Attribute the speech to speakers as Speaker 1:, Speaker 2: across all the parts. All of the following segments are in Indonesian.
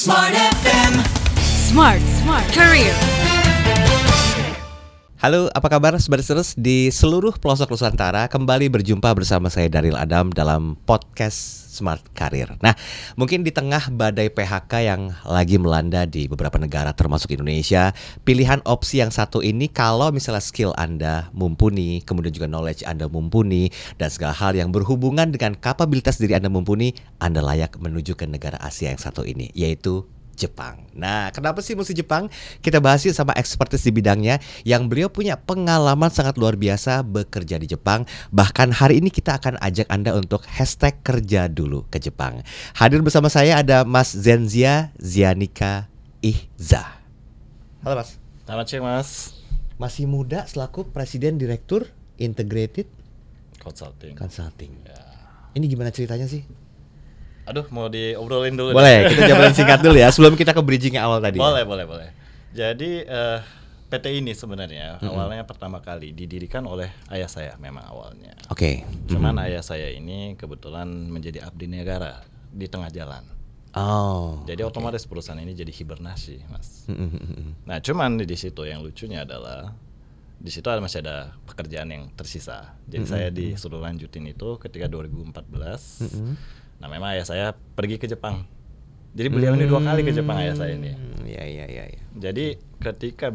Speaker 1: Smart FM.
Speaker 2: Smart Career.
Speaker 3: Halo, apa kabar Sobat Terus di seluruh pelosok Nusantara? Kembali berjumpa bersama saya Daryl Adam dalam podcast Smart Career. Nah, mungkin di tengah badai PHK yang lagi melanda di beberapa negara termasuk Indonesia, pilihan opsi yang satu ini kalau misalnya skill Anda mumpuni, kemudian juga knowledge Anda mumpuni, dan segala hal yang berhubungan dengan kapabilitas diri Anda mumpuni, Anda layak menuju ke negara Asia yang satu ini, yaitu Jepang. Nah, kenapa sih mesti Jepang? Kita bahas yuk sama expertise di bidangnya yang beliau punya pengalaman sangat luar biasa bekerja di Jepang. Bahkan hari ini kita akan ajak Anda untuk hashtag kerja dulu ke Jepang. Hadir bersama saya ada Mas Zenzia Zianika Ihza. Halo Mas.
Speaker 4: Selamat siang Mas.
Speaker 3: Masih muda selaku Presiden Direktur Integrated
Speaker 4: Consulting.
Speaker 3: Ya. Ini gimana ceritanya sih?
Speaker 4: Aduh, mau diobrolin dulu.
Speaker 3: Boleh, kita jabarin singkat dulu ya sebelum kita ke bridging awal tadi.
Speaker 4: Boleh. Jadi PT ini sebenarnya awalnya pertama kali didirikan oleh ayah saya memang awalnya.
Speaker 3: Oke.
Speaker 4: Cuman ayah saya ini kebetulan menjadi abdi negara di tengah jalan.
Speaker 3: Oh.
Speaker 4: Jadi otomatis perusahaan ini jadi hibernasi, Mas. Nah, cuman di situ yang lucunya adalah di situ masih ada pekerjaan yang tersisa. Jadi saya disuruh lanjutin itu ketika 2014. Nah, memang ayah saya pergi ke Jepang. Jadi beliau ini 2 kali ke Jepang ayah saya ini.
Speaker 3: Iya.
Speaker 4: Jadi ketika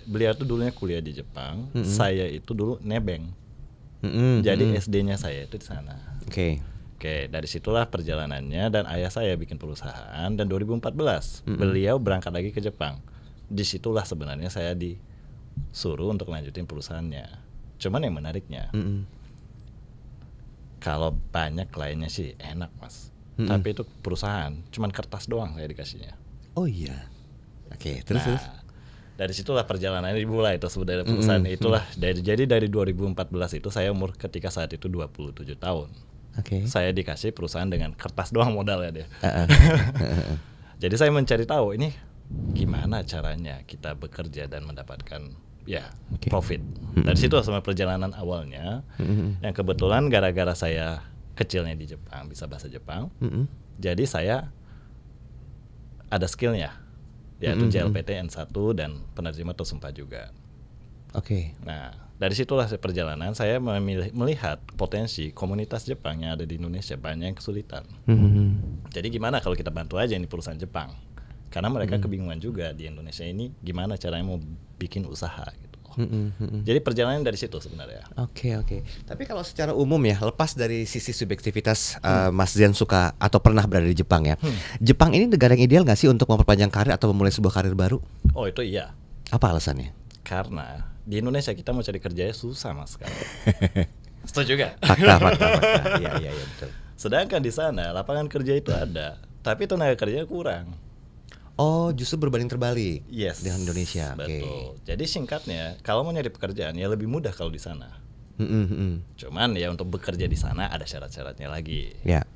Speaker 4: beliau tuh dulunya kuliah di Jepang, saya itu dulu nebeng. Jadi SD-nya saya itu di sana. Oke, dari situlah perjalanannya dan ayah saya bikin perusahaan dan 2014 beliau berangkat lagi ke Jepang. Disitulah sebenarnya saya disuruh untuk lanjutin perusahaannya. Cuman yang menariknya, kalau banyak kliennya sih enak Mas, tapi itu perusahaan, cuman kertas doang saya dikasihnya.
Speaker 3: Oh iya. Oke, terus.
Speaker 4: Dari situlah perjalanannya dimulai itu sebenarnya perusahaan itulah. Jadi dari 2014 itu saya umur ketika saat itu 27 tahun.
Speaker 3: Oke.
Speaker 4: Saya dikasih perusahaan dengan kertas doang modalnya deh. Jadi saya mencari tahu ini gimana caranya kita bekerja dan mendapatkan profit. Dari situ sama perjalanan awalnya. Yang kebetulan gara-gara saya kecilnya di Jepang, bisa bahasa Jepang. Jadi saya ada skillnya, yaitu JLPT N1 dan penerjemah tersumpah juga.
Speaker 3: Oke.
Speaker 4: Nah, dari situlah perjalanan saya melihat potensi komunitas Jepang yang ada di Indonesia banyak yang kesulitan. Jadi gimana kalau kita bantu aja ini perusahaan Jepang? Karena mereka kebingungan juga di Indonesia ini gimana caranya mau bikin usaha gitu. Jadi perjalanan dari situ sebenarnya.
Speaker 3: Oke. Tapi kalau secara umum ya, lepas dari sisi subjektivitas Mas Zen suka atau pernah berada di Jepang ya. Jepang ini negara yang ideal nggak sih untuk memperpanjang karir atau memulai sebuah karir baru?
Speaker 4: Oh itu iya.
Speaker 3: Apa alasannya?
Speaker 4: Karena di Indonesia kita mau cari kerjanya susah Mas sekarang. Setuju gak?
Speaker 3: Fakta. Iya betul.
Speaker 4: Sedangkan di sana lapangan kerja itu ada, tapi tenaga kerjanya kurang.
Speaker 3: Oh, justru berbanding terbalik.
Speaker 4: Yes.
Speaker 3: Dengan Indonesia.
Speaker 4: Betul. Jadi singkatnya, kalau mau nyari pekerjaan ya lebih mudah kalau di sana. Cuman ya untuk bekerja di sana ada syarat-syaratnya lagi.
Speaker 3: Ya.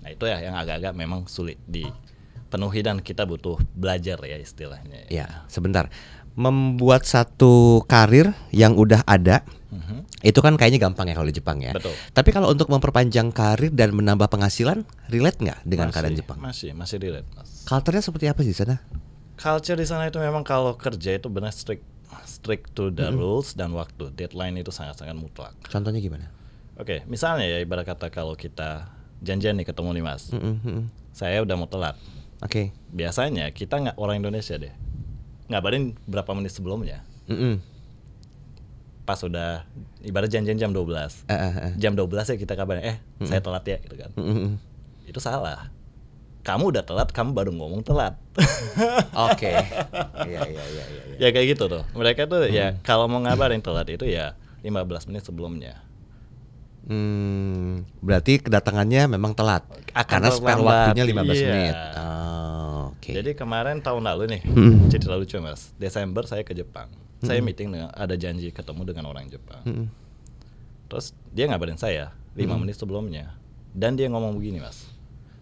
Speaker 4: Nah itu ya yang agak-agak memang sulit dipenuhi dan kita butuh belajar ya istilahnya.
Speaker 3: Ya, sebentar. Membuat satu karir yang udah ada, itu kan kayaknya gampang ya kalau di Jepang ya.
Speaker 4: Betul.
Speaker 3: Tapi kalau untuk memperpanjang karir dan menambah penghasilan, relate nggak dengan keadaan Jepang?
Speaker 4: Masih relate, Mas.
Speaker 3: Culture-nya seperti apa sih di sana?
Speaker 4: Culture di sana itu memang kalau kerja itu benar strict to the rules dan waktu. Deadline itu sangat-sangat mutlak.
Speaker 3: Contohnya gimana?
Speaker 4: Oke, misalnya ya ibarat kata kalau kita janjian nih ketemu nih Mas. Saya udah mau telat.
Speaker 3: Oke.
Speaker 4: Biasanya kita nggak orang Indonesia deh. Ngabarin berapa menit sebelumnya. Pas udah ibarat janjian jam 12. Jam 12 ya kita kabarin, saya telat ya gitu kan. Itu salah. Kamu udah telat, kamu baru ngomong telat.
Speaker 3: Oke. Iya.
Speaker 4: Ya kayak gitu tuh. Mereka tuh ya kalau mau ngabarin telat itu ya 15 menit sebelumnya.
Speaker 3: Berarti kedatangannya memang telat. Karena spare waktunya 15 menit. Oke.
Speaker 4: Jadi kemarin tahun lalu nih, cerita lucu Mas. Desember saya ke Jepang. Saya meeting ada janji ketemu dengan orang Jepang. Terus dia ngabarin saya 5 menit sebelumnya. Dan dia ngomong begini Mas.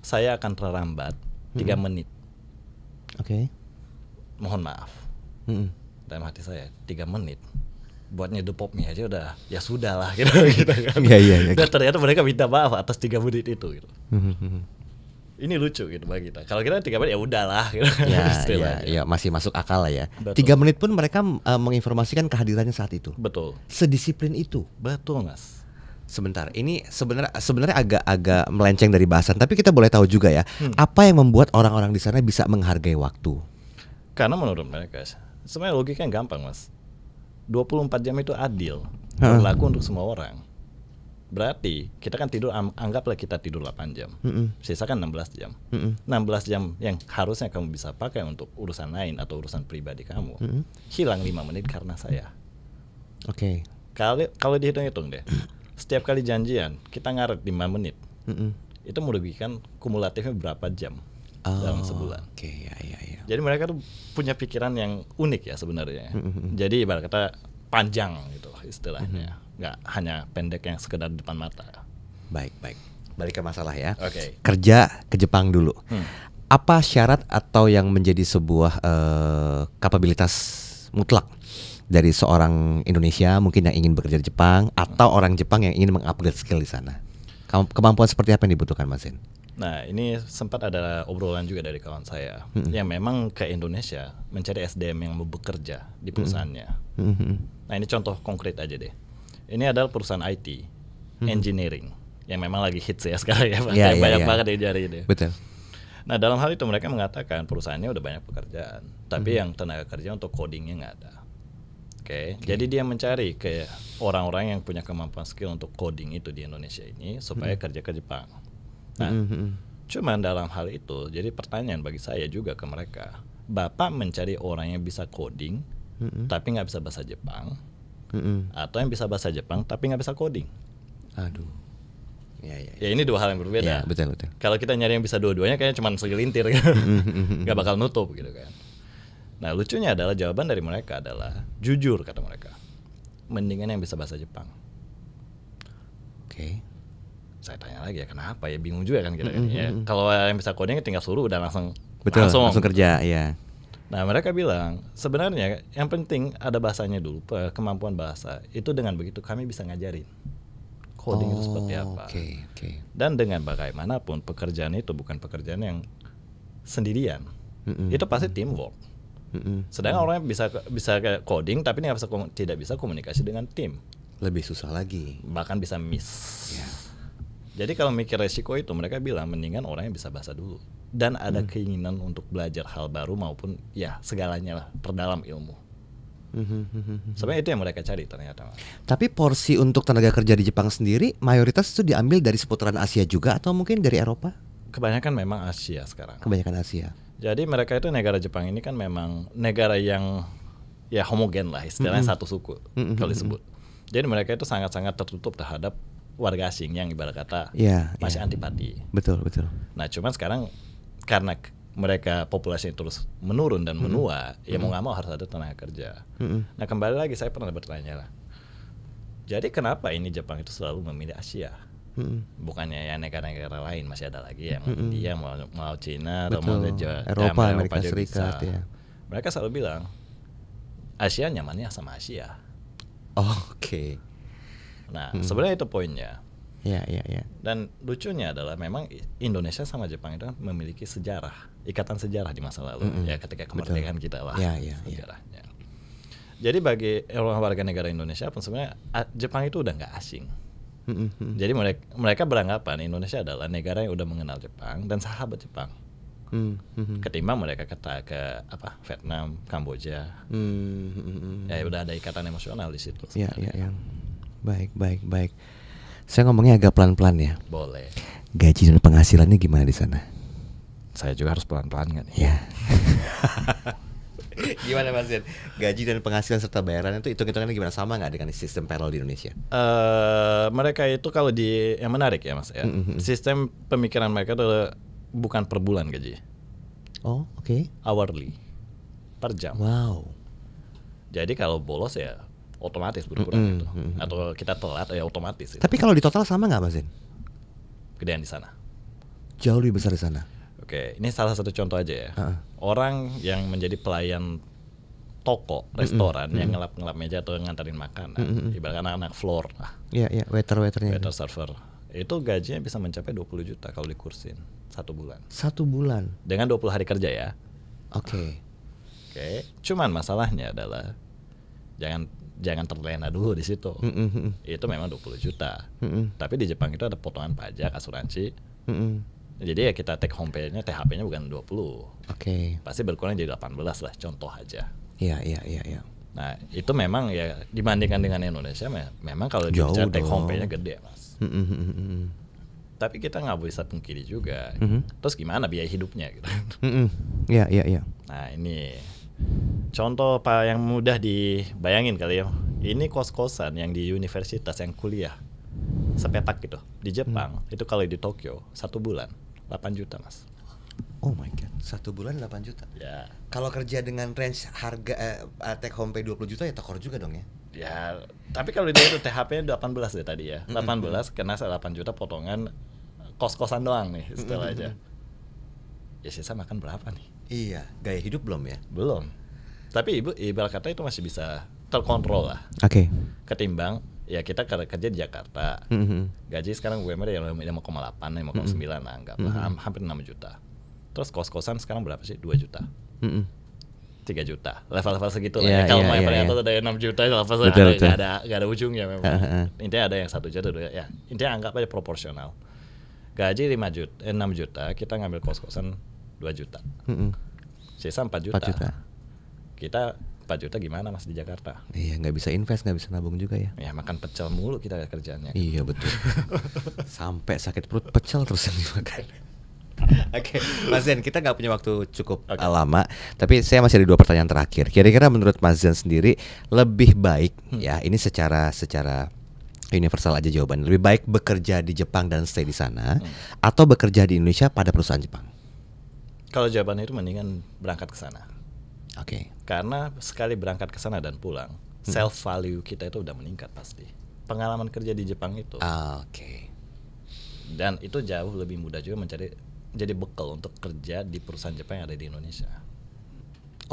Speaker 4: Saya akan terlambat 3 menit.
Speaker 3: Oke.
Speaker 4: Mohon maaf. Dalam hati saya 3 menit. Buat nyedup pop mie aja udah ya sudah lah gitu kan.
Speaker 3: Iya.
Speaker 4: Dan ternyata mereka minta maaf atas 3 menit itu gitu. ini lucu gitu bagi kita. Kalau kita 3 menit ya udahlah gitu.
Speaker 3: Ya, masih masuk akal lah ya.
Speaker 4: Betul.
Speaker 3: 3 menit pun mereka menginformasikan kehadirannya saat itu.
Speaker 4: Betul.
Speaker 3: Sedisiplin itu.
Speaker 4: Betul, Mas.
Speaker 3: Sebentar, ini sebenarnya agak melenceng dari bahasan, tapi kita boleh tahu juga ya, apa yang membuat orang-orang di sana bisa menghargai waktu?
Speaker 4: Karena menurut mereka sebenarnya logikanya gampang, Mas. 24 jam itu adil, berlaku untuk semua orang. Berarti kita kan tidur, anggaplah kita tidur 8 jam, sisa kan 16 jam. 16 jam yang harusnya kamu bisa pakai untuk urusan lain atau urusan pribadi kamu, hilang 5 menit karena saya.
Speaker 3: Oke.
Speaker 4: Kalau dihitung-hitung deh, setiap kali janjian kita ngaret 5 menit, itu merugikan kumulatifnya berapa jam dalam sebulan.
Speaker 3: Oke, ya.
Speaker 4: Jadi mereka tuh punya pikiran yang unik ya sebenarnya. Jadi ibarat kata panjang gitu istilahnya, nggak hanya pendek yang sekedar depan mata.
Speaker 3: Baik. Balik ke masalah ya.
Speaker 4: Oke.
Speaker 3: Kerja ke Jepang dulu. Apa syarat atau yang menjadi sebuah kapabilitas mutlak dari seorang Indonesia mungkin yang ingin bekerja di Jepang atau orang Jepang yang ingin mengupgrade skill di sana? Kemampuan seperti apa yang dibutuhkan, Mas Zain?
Speaker 4: Nah, ini sempat ada obrolan juga dari kawan saya yang memang ke Indonesia mencari SDM yang mau bekerja di perusahaannya. Nah, ini contoh konkret aja deh. Ini adalah perusahaan IT, engineering, yang memang lagi hits ya sekarang ya, banyak banget yang cari deh.
Speaker 3: Betul.
Speaker 4: Nah, dalam hal itu mereka mengatakan perusahaannya udah banyak pekerjaan, tapi yang tenaga kerja untuk codingnya nggak ada. Oke. Jadi dia mencari ke orang-orang yang punya kemampuan skill untuk coding itu di Indonesia ini supaya kerja ke Jepang. Nah, cuman dalam hal itu, jadi pertanyaan bagi saya juga ke mereka, Bapak mencari orang yang bisa coding, tapi nggak bisa bahasa Jepang, atau yang bisa bahasa Jepang tapi nggak bisa coding?
Speaker 3: Aduh.
Speaker 4: Ya ini dua hal yang berbeda.
Speaker 3: Ya, betul.
Speaker 4: Kalau kita nyari yang bisa dua-duanya, kayaknya cuma segelintir, nggak bakal nutup gitu kan. Nah, lucunya adalah jawaban dari mereka adalah jujur, kata mereka, mendingan yang bisa bahasa Jepang.
Speaker 3: Oke.
Speaker 4: Saya tanya lagi ya, kenapa ya, bingung juga kan kita. Ya, kalau yang bisa coding tinggal suruh udah langsung
Speaker 3: kerja ya.
Speaker 4: Nah, mereka bilang sebenarnya yang penting ada bahasanya dulu, kemampuan bahasa. Itu dengan begitu kami bisa ngajarin coding itu seperti apa.
Speaker 3: Okay.
Speaker 4: Dan dengan bagaimanapun pekerjaan itu bukan pekerjaan yang sendirian. Itu pasti teamwork. Sedangkan orang bisa coding tapi tidak bisa komunikasi dengan tim.
Speaker 3: Lebih susah lagi.
Speaker 4: Bahkan bisa miss.
Speaker 3: Yeah.
Speaker 4: Jadi kalau mikir resiko itu, mereka bilang mendingan orang yang bisa bahasa dulu dan ada keinginan untuk belajar hal baru maupun ya segalanya lah, perdalam ilmu. Sebenarnya itu yang mereka cari ternyata.
Speaker 3: Tapi porsi untuk tenaga kerja di Jepang sendiri mayoritas itu diambil dari seputaran Asia juga atau mungkin dari Eropa?
Speaker 4: Kebanyakan memang Asia sekarang.
Speaker 3: Kebanyakan Asia.
Speaker 4: Jadi mereka itu, negara Jepang ini kan memang negara yang ya homogen lah, istilahnya satu suku kalau disebut. Jadi mereka itu sangat-sangat tertutup terhadap warga asing yang ibarat kata masih antipati. Betul. Nah, cuman sekarang karena mereka populasinya terus menurun dan menua, ya mau nggak mau harus ada tenaga kerja. Nah, kembali lagi saya pernah bertanya lah, jadi kenapa ini Jepang itu selalu memilih Asia? Bukannya ya negara-negara lain masih ada lagi yang India, mau Cina atau mau
Speaker 3: Eropa, Amerika Serikat ya.
Speaker 4: Mereka selalu bilang Asia nyamannya sama Asia.
Speaker 3: Oke.
Speaker 4: Nah, sebenarnya itu poinnya.
Speaker 3: Ya.
Speaker 4: Dan lucunya adalah memang Indonesia sama Jepang itu memiliki ikatan sejarah di masa lalu. Ya, ketika kemerdekaan kita lah sejarahnya. Jadi bagi orang warga negara Indonesia pun sebenarnya Jepang itu udah nggak asing. Jadi mereka beranggapan Indonesia adalah negara yang udah mengenal Jepang dan sahabat Jepang. Ketimbang mereka ke Vietnam, Kamboja. Ya udah ada ikatan emosional di situ.
Speaker 3: Ya. Baik. Saya ngomongnya agak pelan-pelan ya.
Speaker 4: Boleh.
Speaker 3: Gaji dan penghasilannya gimana di sana?
Speaker 4: Saya juga harus pelan-pelan kan?
Speaker 3: Ya. Gimana Mas Zain? Gaji dan penghasilan serta bayaran itu hitung-hitungannya gimana? Sama nggak dengan sistem payroll di Indonesia?
Speaker 4: Mereka itu kalau yang menarik ya Mas ya, sistem pemikiran mereka itu bukan per bulan gaji.
Speaker 3: Oh, oke.
Speaker 4: Hourly, per jam.
Speaker 3: Wow.
Speaker 4: Jadi kalau bolos ya otomatis berkurang itu. Atau kita telat ya otomatis.
Speaker 3: Tapi kalau di total sama nggak Mas Zain?
Speaker 4: Gedean di sana.
Speaker 3: Jauh lebih besar di sana.
Speaker 4: Oke, ini salah satu contoh aja ya. Orang yang menjadi pelayan toko, restoran yang ngelap-ngelap meja atau nganterin makanan, ibarat anak-anak floor lah.
Speaker 3: Iya, waiter-waiternya.
Speaker 4: Waiter server. Itu gajinya bisa mencapai 20 juta kalau dikursin 1 bulan.
Speaker 3: 1 bulan.
Speaker 4: Dengan 20 hari kerja ya.
Speaker 3: Oke.
Speaker 4: Cuman masalahnya adalah jangan terlena dulu di situ. Itu memang 20 juta. Tapi di Jepang itu ada potongan pajak, asuransi. Jadi ya kita take home pay-nya, THP-nya bukan 20. Pasti berkurang jadi 18 lah, contoh aja.
Speaker 3: Iya.
Speaker 4: Nah, itu memang ya dibandingkan dengan Indonesia memang kalau di take home pay-nya gede, Mas. Tapi kita nggak bisa pungkiri juga. Terus gimana biaya hidupnya gitu.
Speaker 3: Iya.
Speaker 4: Nah, ini contoh yang mudah dibayangin kali ya. Ini kos-kosan yang di universitas yang kuliah sepetak gitu di Jepang, itu kalau di Tokyo 1 bulan 8 juta, Mas.
Speaker 3: Oh my god, 1 bulan 8 juta.
Speaker 4: Ya.
Speaker 3: Kalau kerja dengan range harga take home pay 20 juta ya tekor juga dong ya.
Speaker 4: Ya, tapi kalau dia itu THP-nya 18 deh tadi ya. 18 kena 8 juta potongan kos-kosan doang nih setelah aja. Ya sisa makan berapa nih?
Speaker 3: Iya, gaya hidup belum ya?
Speaker 4: Belum. Tapi ibarat kata itu masih bisa terkontrol lah. Ketimbang ya kita kerja di Jakarta. Gaji sekarang UMR ya 5,8, 5,9 lah, anggaplah hampir 6 juta. Terus kos-kosan sekarang berapa sih? 2 juta. 3 juta. Level-level segitu lah. Kalau mau yang paling atas ada 6 juta, level enggak ada ujungnya memang. Intinya ada yang 1 juta ya. Intinya anggap aja proporsional. Gaji 6 juta, kita ngambil kos-kosan 2 juta. Sisa 4 juta. Kita 4 juta gimana Mas di Jakarta? Iya,
Speaker 3: nggak bisa invest, nggak bisa nabung juga ya.
Speaker 4: Ya makan pecel mulu kita kerjanya.
Speaker 3: Iya betul. Sampai sakit perut pecel terus yang dimakan. Oke, Mas Zen, kita nggak punya waktu cukup lama, tapi saya masih ada 2 pertanyaan terakhir. Kira-kira menurut Mas Zen sendiri lebih baik ya, ini secara universal aja jawaban. Lebih baik bekerja di Jepang dan stay di sana atau bekerja di Indonesia pada perusahaan Jepang?
Speaker 4: Kalau jawabannya itu mendingan berangkat ke sana. Karena sekali berangkat ke sana dan pulang, self value kita itu udah meningkat pasti. Pengalaman kerja di Jepang itu. Dan itu jauh lebih mudah juga jadi bekal untuk kerja di perusahaan Jepang yang ada di Indonesia.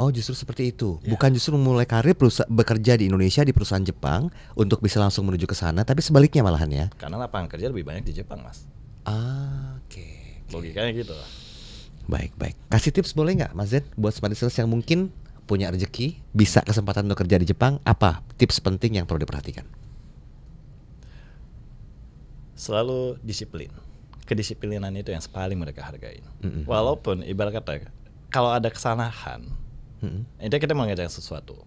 Speaker 3: Oh, justru seperti itu. Bukan justru memulai karir bekerja di Indonesia di perusahaan Jepang untuk bisa langsung menuju ke sana, tapi sebaliknya malahan ya.
Speaker 4: Karena lapangan kerja lebih banyak di Jepang, Mas. Logikanya gitu lah.
Speaker 3: Baik. Kasih tips boleh nggak, Mas Zen, buat smart listeners yang mungkin punya rezeki, bisa kesempatan untuk kerja di Jepang, apa tips penting yang perlu diperhatikan?
Speaker 4: Selalu disiplin. Kedisiplinan itu yang paling mereka hargain. Walaupun ibarat kata kalau ada kesalahan, itu kita mengerjakan sesuatu.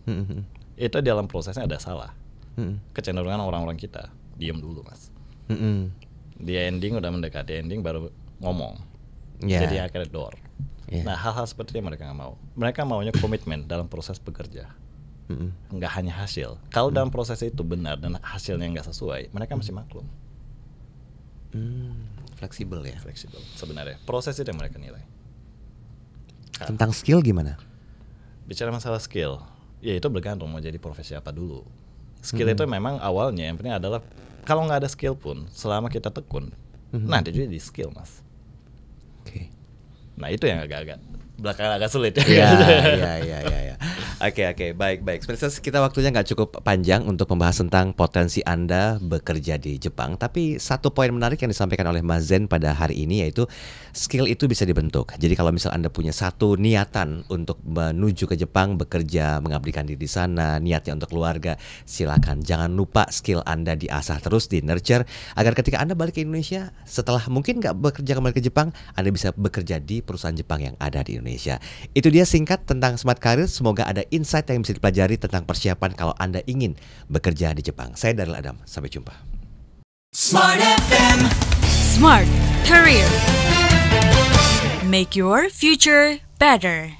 Speaker 4: Itu dalam prosesnya ada salah. Kecenderungan orang-orang kita diem dulu, Mas. Di ending udah mendekati ending baru ngomong. Jadi akhirnya door. Nah, hal-hal seperti itu mereka nggak mau. Mereka maunya komitmen dalam proses bekerja. Nggak hanya hasil. Kalau dalam proses itu benar dan hasilnya nggak sesuai, mereka masih maklum.
Speaker 3: Fleksibel ya.
Speaker 4: Fleksibel sebenarnya. Proses itu yang mereka nilai.
Speaker 3: Tentang skill gimana?
Speaker 4: Bicara masalah skill, ya itu bergantung mau jadi profesi apa dulu. Skill itu memang awalnya yang penting adalah kalau nggak ada skill pun, selama kita tekun, nanti juga di skill, Mas. Nah itu yang agak belakangan agak sulit ya. Iya.
Speaker 3: Oke, baik. Sebenarnya kita waktunya nggak cukup panjang untuk membahas tentang potensi Anda bekerja di Jepang. Tapi satu poin menarik yang disampaikan oleh Mas Zen pada hari ini yaitu skill itu bisa dibentuk. Jadi kalau misal Anda punya satu niatan untuk menuju ke Jepang, bekerja, mengabdikan diri di sana, niatnya untuk keluarga, silakan. Jangan lupa skill Anda diasah terus, di nurture, agar ketika Anda balik ke Indonesia, setelah mungkin nggak bekerja kembali ke Jepang, Anda bisa bekerja di perusahaan Jepang yang ada di Indonesia. Itu dia singkat tentang Smart Career. Semoga ada insight yang bisa dipelajari tentang persiapan kalau Anda ingin bekerja di Jepang. Saya Daryl Adam, sampai jumpa.
Speaker 2: Smart FM, Smart Career. Make your future better.